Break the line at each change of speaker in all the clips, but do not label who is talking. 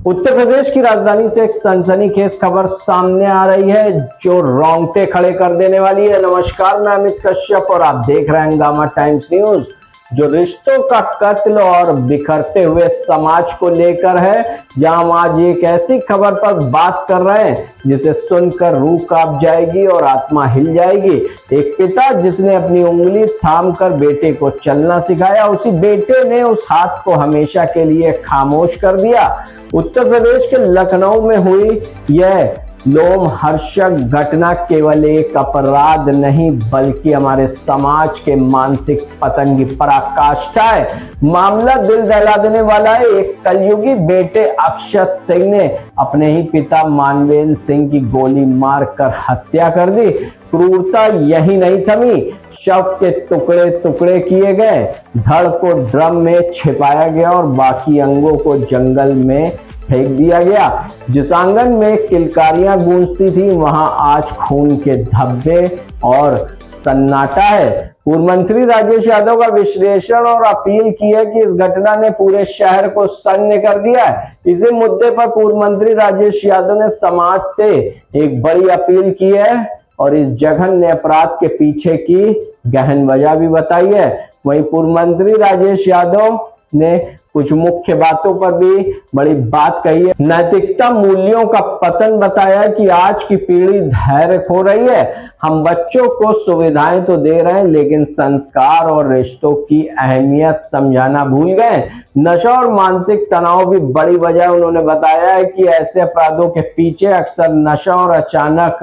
उत्तर प्रदेश की राजधानी से एक सनसनीखेज खबर सामने आ रही है जो रोंगटे खड़े कर देने वाली है। नमस्कार, मैं अमित कश्यप और आप देख रहे हैं हंगामा टाइम्स न्यूज, जो रिश्तों का कत्ल और बिखरते हुए समाज को लेकर है। जहां हम आज एक ऐसी खबर पर बात कर रहे हैं जिसे सुनकर रूह कांप जाएगी और आत्मा हिल जाएगी। एक पिता जिसने अपनी उंगली थामकर बेटे को चलना सिखाया, उसी बेटे ने उस हाथ को हमेशा के लिए खामोश कर दिया। उत्तर प्रदेश के लखनऊ में हुई यह लोमहर्षक घटना केवल एक अपराध नहीं बल्कि हमारे समाज के मानसिक पतन की पराकाष्ठा है। मामला दिल दहला देने वाला है। एक कलयुगी बेटे अक्षत सिंह ने अपने ही पिता मानवेंद्र सिंह की गोली मारकर हत्या कर दी। क्रूरता यही नहीं थमी, शव के टुकड़े टुकड़े किए गए, धड़ को ड्रम में छिपाया गया और बाकी अंगों को जंगल में फेंक दिया गया। जिस आंगन में किलकारियां गूंजती थी वहां आज खून के धब्बे और सन्नाटा है। पूर्व मंत्री राजेश यादव का विश्लेषण और अपील की है कि इस घटना ने पूरे शहर को सन्न कर दिया है। इसी मुद्दे पर पूर्व मंत्री राजेश यादव ने समाज से एक बड़ी अपील की है और इस जघन्य अपराध के पीछे की गहन वजह भी बताई है। वहीं पूर्व मंत्री राजेश यादव ने कुछ मुख्य बातों पर भी बड़ी बात कही है। नैतिकता मूल्यों का पतन बताया कि आज की पीढ़ी धैर्य खो रही है। हम बच्चों को सुविधाएं तो दे रहे हैं लेकिन संस्कार और रिश्तों की अहमियत समझाना भूल गए। नशा और मानसिक तनाव भी बड़ी वजह उन्होंने बताया है कि ऐसे अपराधों के पीछे अक्सर नशा और अचानक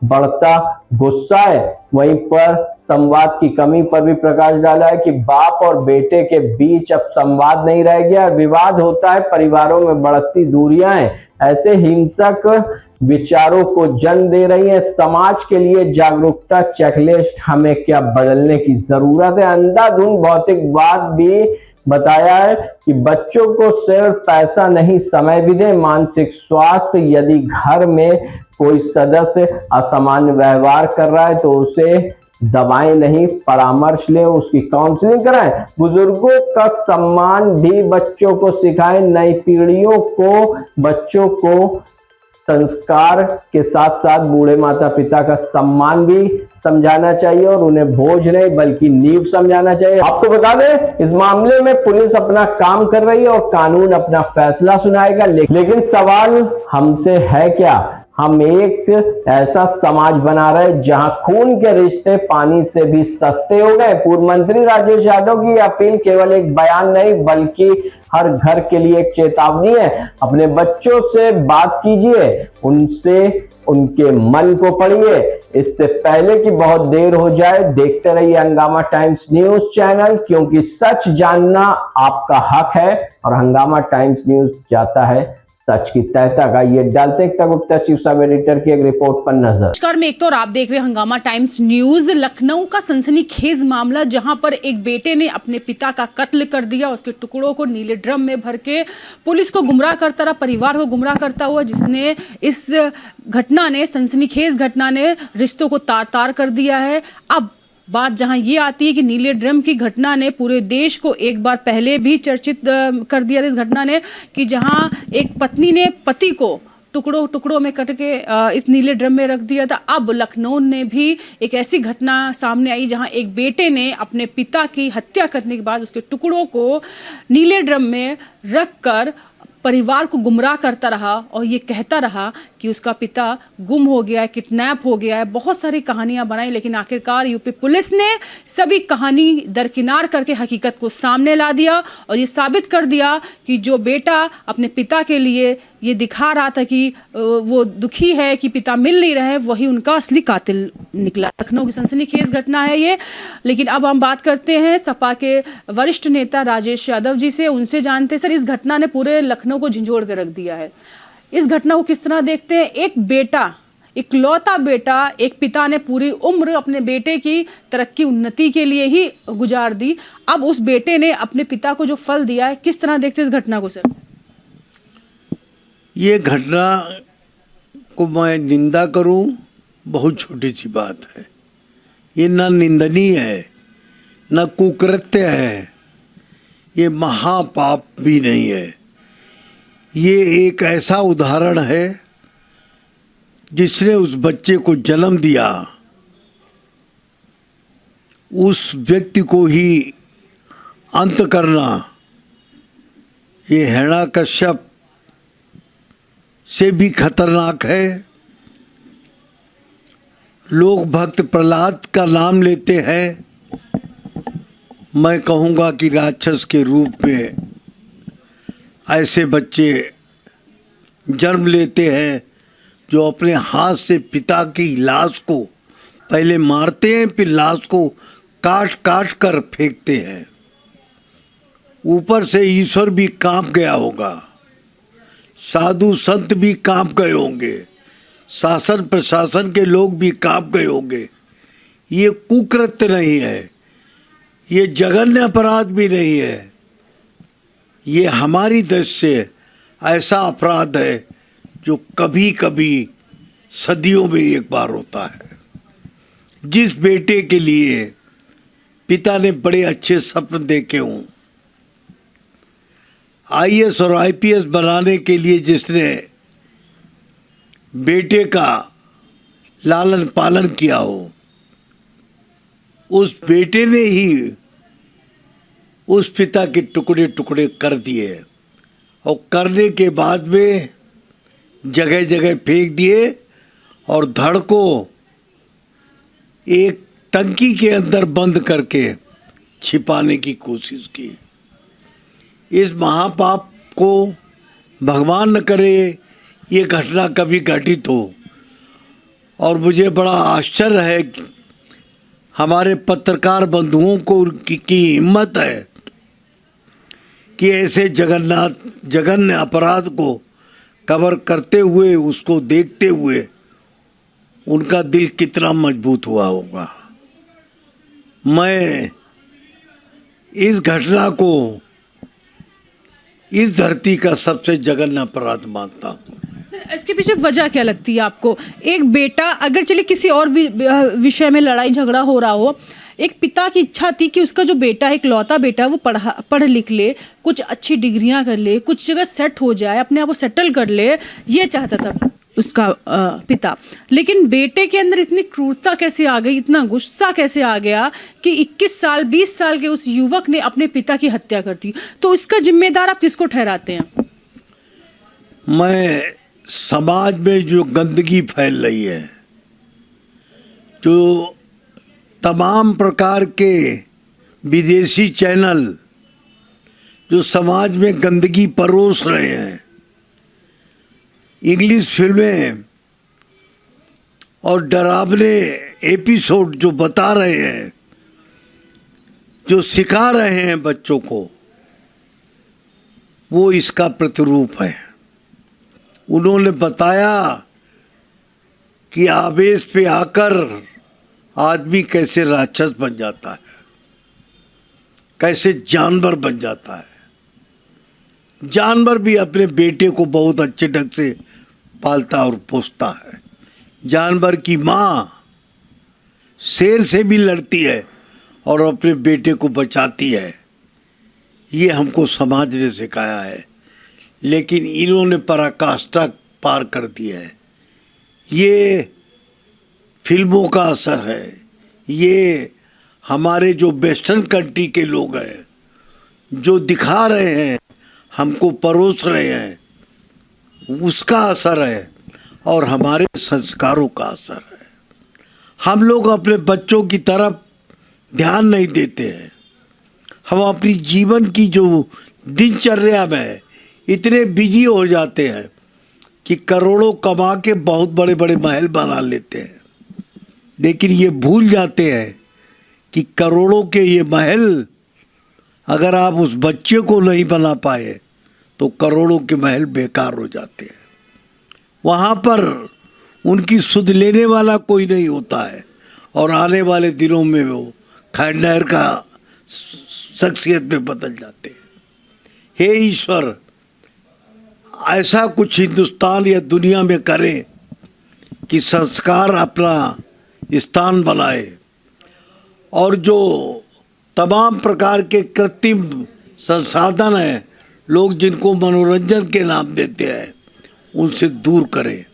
बढ़ता गुस्सा है। वहीं पर संवाद की कमी पर भी प्रकाश डाला है कि बाप और बेटे के बीच अब संवाद नहीं रह गया, विवाद होता है, परिवारों में बढ़ती दूरियां हैं। ऐसे हिंसक विचारों को जन्म दे रही है। समाज के लिए जागरूकता चेकलिस्ट हमें क्या बदलने की जरूरत है। अंधाधुंध भौतिकवाद भी बताया है कि बच्चों को सिर्फ पैसा नहीं समय भी दे। मानसिक स्वास्थ्य, यदि घर में कोई सदस्य असामान्य व्यवहार कर रहा है तो उसे दवाएं नहीं, परामर्श ले, उसकी काउंसलिंग कराएं। बुजुर्गों का सम्मान भी बच्चों को सिखाएं। नई पीढ़ियों को बच्चों को संस्कार के साथ साथ बूढ़े माता पिता का सम्मान भी समझाना चाहिए और उन्हें बोझ नहीं बल्कि नींव समझाना चाहिए। आपको बता दें, इस मामले में पुलिस अपना काम कर रही है और कानून अपना फैसला सुनाएगा। लेकिन सवाल हमसे है क्या? हम एक ऐसा समाज बना रहे हैं जहां खून के रिश्ते पानी से भी सस्ते हो गए। पूर्व मंत्री राजेश यादव की अपील केवल एक बयान नहीं बल्कि हर घर के लिए एक चेतावनी है। अपने बच्चों से बात कीजिए, उनसे उनके मन को पढ़िए इससे पहले कि बहुत देर हो जाए। देखते रहिए हंगामा टाइम्स न्यूज चैनल, क्योंकि सच जानना आपका हक है और हंगामा टाइम्स न्यूज जाता है सच की तह तक। ये डालते गुप्ता चीफ सब एडिटर की एक रिपोर्ट पर नजर।
नमस्कार, मैं एक तो आप देख रहे हैं हंगामा टाइम्स न्यूज। लखनऊ का सनसनीखेज मामला जहां पर एक बेटे ने अपने पिता का कत्ल कर दिया, उसके टुकड़ों को नीले ड्रम में भर के पुलिस को गुमराह करता रहा, परिवार को गुमराह करता हुआ, जिसने इस घटना ने, सनसनीखेज घटना ने रिश्तों को तार तार कर दिया है। अब बात जहां ये आती है कि नीले ड्रम की घटना ने पूरे देश को एक बार पहले भी चर्चित कर दिया था। इस घटना ने कि जहां एक पत्नी ने पति को टुकड़ों टुकड़ों में कट के इस नीले ड्रम में रख दिया था। अब लखनऊ ने भी एक ऐसी घटना सामने आई जहां एक बेटे ने अपने पिता की हत्या करने के बाद उसके टुकड़ों को नीले ड्रम में रख कर परिवार को गुमराह करता रहा और ये कहता रहा कि उसका पिता गुम हो गया है, किडनैप हो गया है। बहुत सारी कहानियां बनाई, लेकिन आखिरकार यूपी पुलिस ने सभी कहानी दरकिनार करके हकीकत को सामने ला दिया और ये साबित कर दिया कि जो बेटा अपने पिता के लिए ये दिखा रहा था कि वो दुखी है कि पिता मिल नहीं रहे, वही उनका असली कातिल निकला। लखनऊ की सनसनीखेज घटना है ये। लेकिन अब हम बात करते हैं सपा के वरिष्ठ नेता राजेश यादव जी से। उनसे जानते हैं, सर, इस घटना ने पूरे लखनऊ को झंझोड़ के रख दिया है। इस घटना को किस तरह देखते हैं? एक बेटा, इकलौता बेटा, एक पिता ने पूरी उम्र अपने बेटे की तरक्की उन्नति के लिए ही गुजार दी। अब उस बेटे ने अपने पिता को जो फल दिया है, किस तरह देखते हैं इस घटना को, सर?
ये घटना को मैं निंदा करूं, बहुत छोटी सी बात है। ये ना निंदनीय है, ना कुकृत्य है, ये महापाप भी नहीं है। ये एक ऐसा उदाहरण है जिसने उस बच्चे को जन्म दिया, उस व्यक्ति को ही अंत करना, ये हिरण्यकश्यप से भी खतरनाक है। लोग भक्त प्रहलाद का नाम लेते हैं, मैं कहूँगा कि राक्षस के रूप में ऐसे बच्चे जन्म लेते हैं जो अपने हाथ से पिता की लाश को पहले मारते हैं, फिर लाश को काट काट कर फेंकते हैं। ऊपर से ईश्वर भी कांप गया होगा, साधु संत भी कांप गए होंगे, शासन प्रशासन के लोग भी कांप गए होंगे। ये कुकृत्य नहीं है, ये जघन्य अपराध भी नहीं है, ये हमारी दृष्टि से ऐसा अपराध है जो कभी कभी सदियों में एक बार होता है। जिस बेटे के लिए पिता ने बड़े अच्छे सपने देखे हों, आईएएस और आईपीएस बनाने के लिए जिसने बेटे का लालन पालन किया हो, उस बेटे ने ही उस पिता के टुकड़े टुकड़े कर दिए और करने के बाद में जगह जगह फेंक दिए और धड़ को एक टंकी के अंदर बंद करके छिपाने की कोशिश की। इस महापाप को भगवान न करे ये घटना कभी घटित हो। और मुझे बड़ा आश्चर्य है कि हमारे पत्रकार बंधुओं को की हिम्मत है कि ऐसे जघन्य अपराध को कवर करते हुए, उसको देखते हुए उनका दिल कितना मजबूत हुआ होगा। मैं इस घटना को इस धरती का सबसे जघन्य अपराध मानता हूँ।
सर, इसके पीछे वजह क्या लगती है आपको? एक बेटा, अगर चलिए किसी और विषय में लड़ाई झगड़ा हो रहा हो, एक पिता की इच्छा थी कि उसका जो बेटा है, इकलौता बेटा, वो पढ़ लिख ले, कुछ अच्छी डिग्रियां कर ले, कुछ जगह सेट हो जाए, अपने आप को सेटल कर ले, ये चाहता था उसका पिता। लेकिन बेटे के अंदर इतनी क्रूरता कैसे आ गई, इतना गुस्सा कैसे आ गया कि 21 साल 20 साल के उस युवक ने अपने पिता की हत्या कर दी? तो इसका जिम्मेदार आप किसको ठहराते हैं?
मैं समाज में जो गंदगी फैल रही है, जो तमाम प्रकार के विदेशी चैनल जो समाज में गंदगी परोस रहे हैं, इंग्लिश फिल्में और डरावने एपिसोड जो बता रहे हैं, जो सिखा रहे हैं बच्चों को, वो इसका प्रतिरूप है। उन्होंने बताया कि आवेश पे आकर आदमी कैसे राक्षस बन जाता है, कैसे जानवर बन जाता है। जानवर भी अपने बेटे को बहुत अच्छे ढंग से पालता और पोसता है। जानवर की माँ शेर से भी लड़ती है और अपने बेटे को बचाती है। ये हमको समाज ने सिखाया है, लेकिन इन्होंने पराकाष्ठा पार कर दिया है। ये फिल्मों का असर है, ये हमारे जो वेस्टर्न कंट्री के लोग हैं जो दिखा रहे हैं, हमको परोस रहे हैं, उसका असर है और हमारे संस्कारों का असर है। हम लोग अपने बच्चों की तरफ ध्यान नहीं देते हैं। हम अपनी जीवन की जो दिनचर्या में इतने बिजी हो जाते हैं कि करोड़ों कमा के बहुत बड़े बड़े महल बना लेते हैं, लेकिन ये भूल जाते हैं कि करोड़ों के ये महल अगर आप उस बच्चे को नहीं बना पाए तो करोड़ों के महल बेकार हो जाते हैं। वहाँ पर उनकी सुध लेने वाला कोई नहीं होता है और आने वाले दिनों में वो खंडहर का शख्सियत में बदल जाते हैं। हे ईश्वर, ऐसा कुछ हिंदुस्तान या दुनिया में करे कि संस्कार अपना स्थान बनाए और जो तमाम प्रकार के कृत्रिम संसाधन हैं लोग जिनको मनोरंजन के नाम देते हैं उनसे दूर करें।